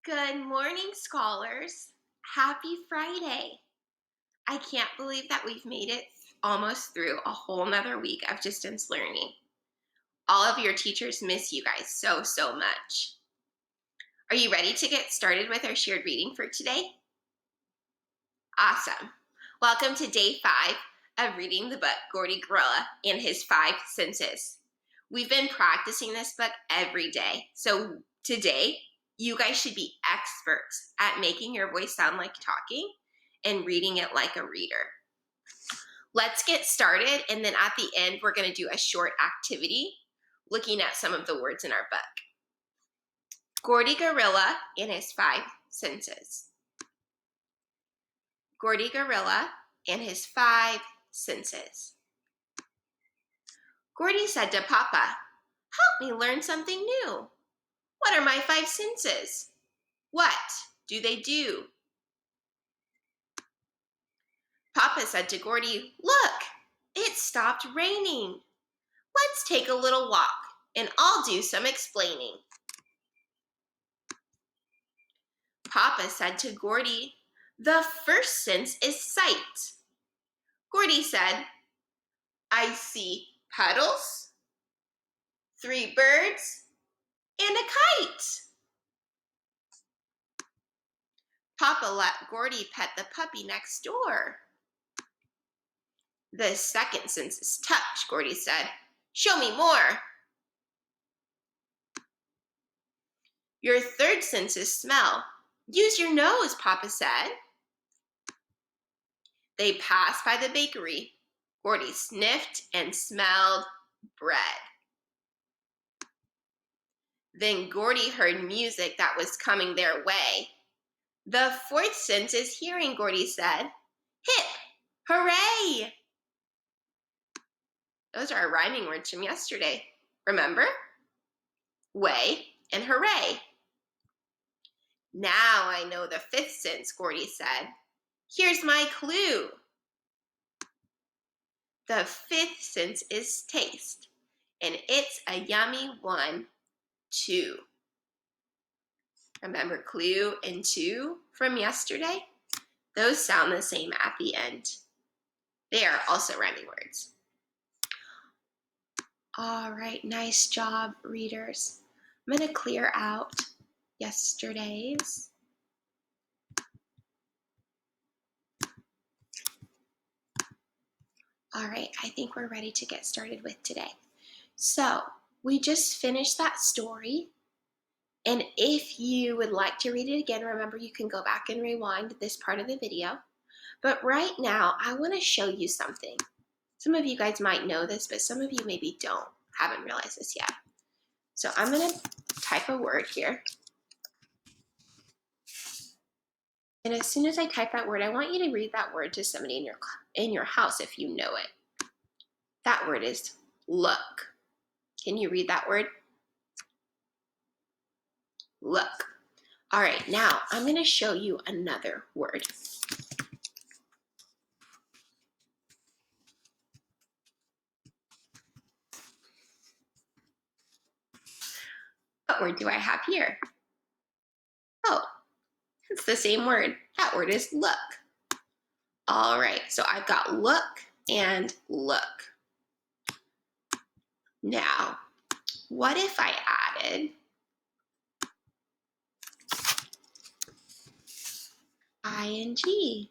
Good morning, scholars. Happy Friday. I can't believe that we've made it almost through a whole nother week of distance learning. All of your teachers miss you guys so much. Are you ready to get started with our shared reading for today? Awesome. Welcome to day 5 of reading the book Gordy Gorilla and His 5 Senses. We've been practicing this book every day, so today you guys should be experts at making your voice sound like talking and reading it like a reader. Let's get started, and then at the end, we're going to do a short activity looking at some of the words in our book. Gordy Gorilla and His 5 Senses. Gordy Gorilla and His 5 Senses. Gordy said to Papa, "Help me learn something new. What are my 5 senses? What do they do?" Papa said to Gordy, "Look, it stopped raining. Let's take a little walk and I'll do some explaining." Papa said to Gordy, "The first sense is sight." Gordy said, "I see puddles, 3 birds, and a kite." Papa let Gordy pet the puppy next door. "The second sense is touch," Gordy said. "Show me more." "Your third sense is smell. Use your nose," Papa said. They passed by the bakery. Gordy sniffed and smelled bread. Then Gordy heard music that was coming their way. "The fourth sense is hearing," Gordy said. "Hip, hooray!" Those are our rhyming words from yesterday. Remember? Way and hooray. "Now I know the 5th sense," Gordy said. "Here's my clue." The 5th sense is taste, and it's a yummy one, too. Remember clue and two from yesterday? Those sound the same at the end. They are also rhyming words. All right, nice job, readers. I'm going to clear out yesterday's. All right, I think we're ready to get started with today. So we just finished that story. And if you would like to read it again, remember you can go back and rewind this part of the video. But right now, I want to show you something. Some of you guys might know this, but some of you maybe haven't realized this yet. So I'm going to type a word here. And as soon as I type that word, I want you to read that word to somebody in your house if you know it. That word is look. Can you read that word? Look. All right, now I'm going to show you another word. What word do I have here? Oh, it's the same word. That word is look. All right, so I've got look and look. Now, what if I added ing?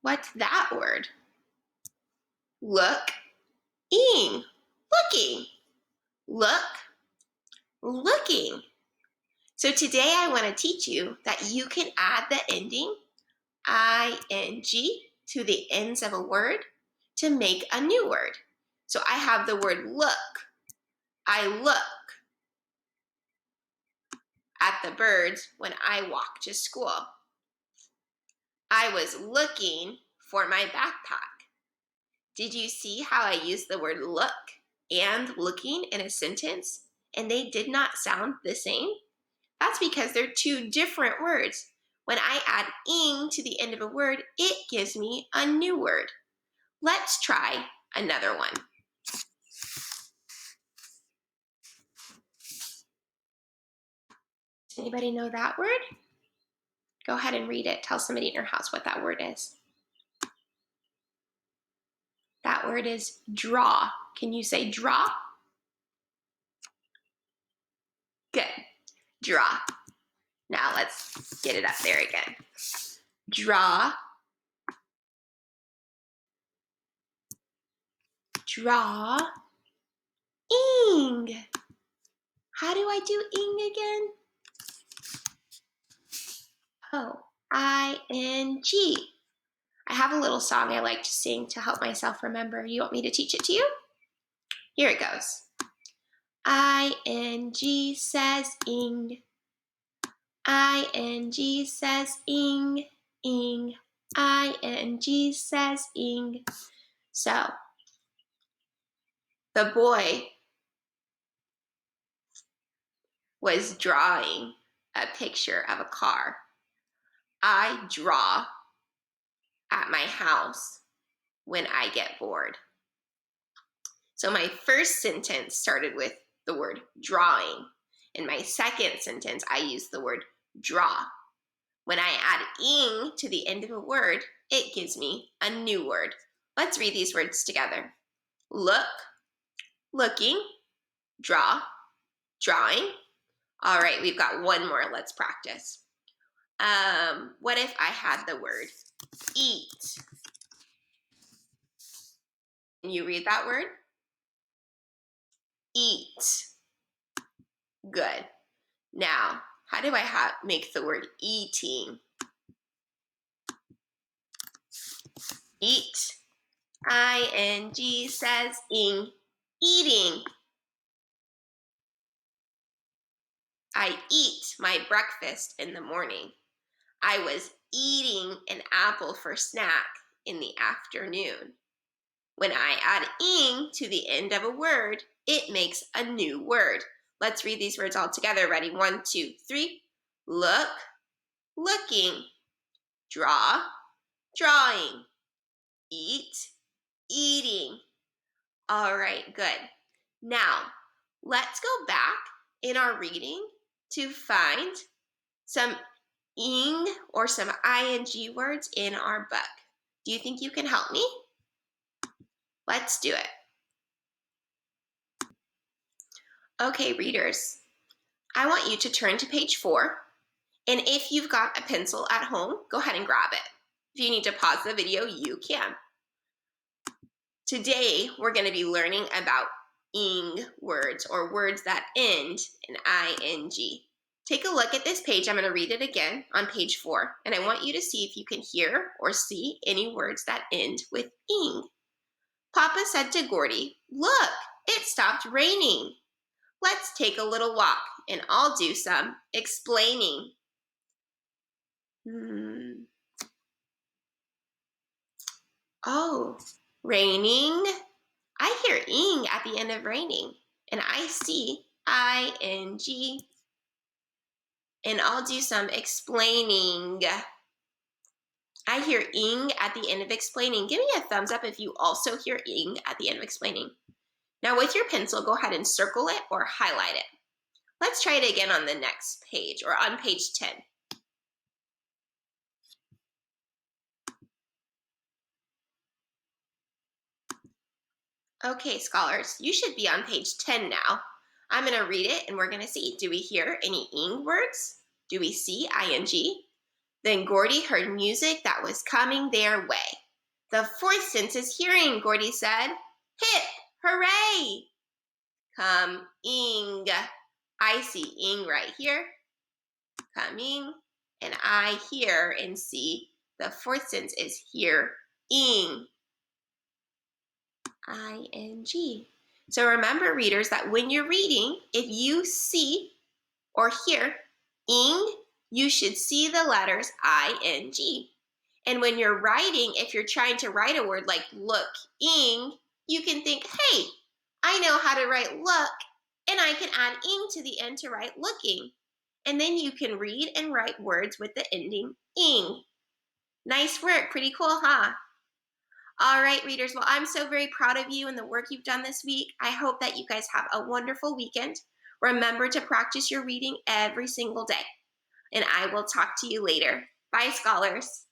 What's that word? Look-ing. Looking. Look. Looking. So today I want to teach you that you can add the ending ing to the ends of a word to make a new word. So I have the word look. I look at the birds when I walk to school. I was looking for my backpack. Did you see how I used the word look and looking in a sentence and they did not sound the same? That's because they're 2 different words. When I add ing to the end of a word, it gives me a new word. Let's try another one. Does anybody know that word? Go ahead and read it. Tell somebody in your house what that word is. That word is draw. Can you say draw? Good. Draw. Now let's get it up there again. Draw. Draw. Ing. How do I do ing again? Oh, I-N-G. I have a little song I like to sing to help myself remember. You want me to teach it to you? Here it goes. I-N-G says ing. I-N-G says ing, ing. I-N-G says ing. So, the boy was drawing a picture of a car. I draw at my house when I get bored. So my first sentence started with the word drawing. In my second sentence, I used the word draw. When I add ing to the end of a word, it gives me a new word. Let's read these words together. Look, looking, draw, drawing. All right, we've got one more. Let's practice. What if I had the word eat? Can you read that word? Eat. Good. Now, how do I make the word eating? Eat. I-N-G says ing. Eating. I eat my breakfast in the morning. I was eating an apple for snack in the afternoon. When I add ing to the end of a word, it makes a new word. Let's read these words all together. Ready? 1, 2, 3. Look, looking. Draw, drawing. Eat, eating. All right, good. Now, let's go back in our reading to find some ing or some ing words in our book. Do you think you can help me? Let's do it. Okay, readers, I want you to turn to page 4, and if you've got a pencil at home, go ahead and grab it. If you need to pause the video, you can. Today, we're going to be learning about ing words, or words that end in ing. Take a look at this page. I'm going to read it again on page 4, and I want you to see if you can hear or see any words that end with ing. Papa said to Gordy, "Look, it stopped raining. Let's take a little walk, and I'll do some explaining." Oh, raining. I hear ing at the end of raining, and I see ing, and I'll do some explaining. I hear ing at the end of explaining. Give me a thumbs up if you also hear ing at the end of explaining. Now with your pencil, go ahead and circle it or highlight it. Let's try it again on the next page, or on page 10. Okay, scholars, you should be on page 10 now. I'm going to read it and we're going to see, do we hear any ing words? Do we see ing? Then Gordy heard music that was coming their way. The fourth sense is hearing, Gordy said. Hip, hooray! Coming. I see ing right here. Coming. And I hear and see. The fourth sense is hearing. ing. So remember, readers, that when you're reading, if you see or hear ing, you should see the letters ing. And when you're writing, if you're trying to write a word like look, ing, you can think, hey, I know how to write look, and I can add ing to the end to write looking. And then you can read and write words with the ending ing. Nice work, pretty cool, huh? All right, readers. Well, I'm so very proud of you and the work you've done this week. I hope that you guys have a wonderful weekend. Remember to practice your reading every single day, and I will talk to you later. Bye, scholars.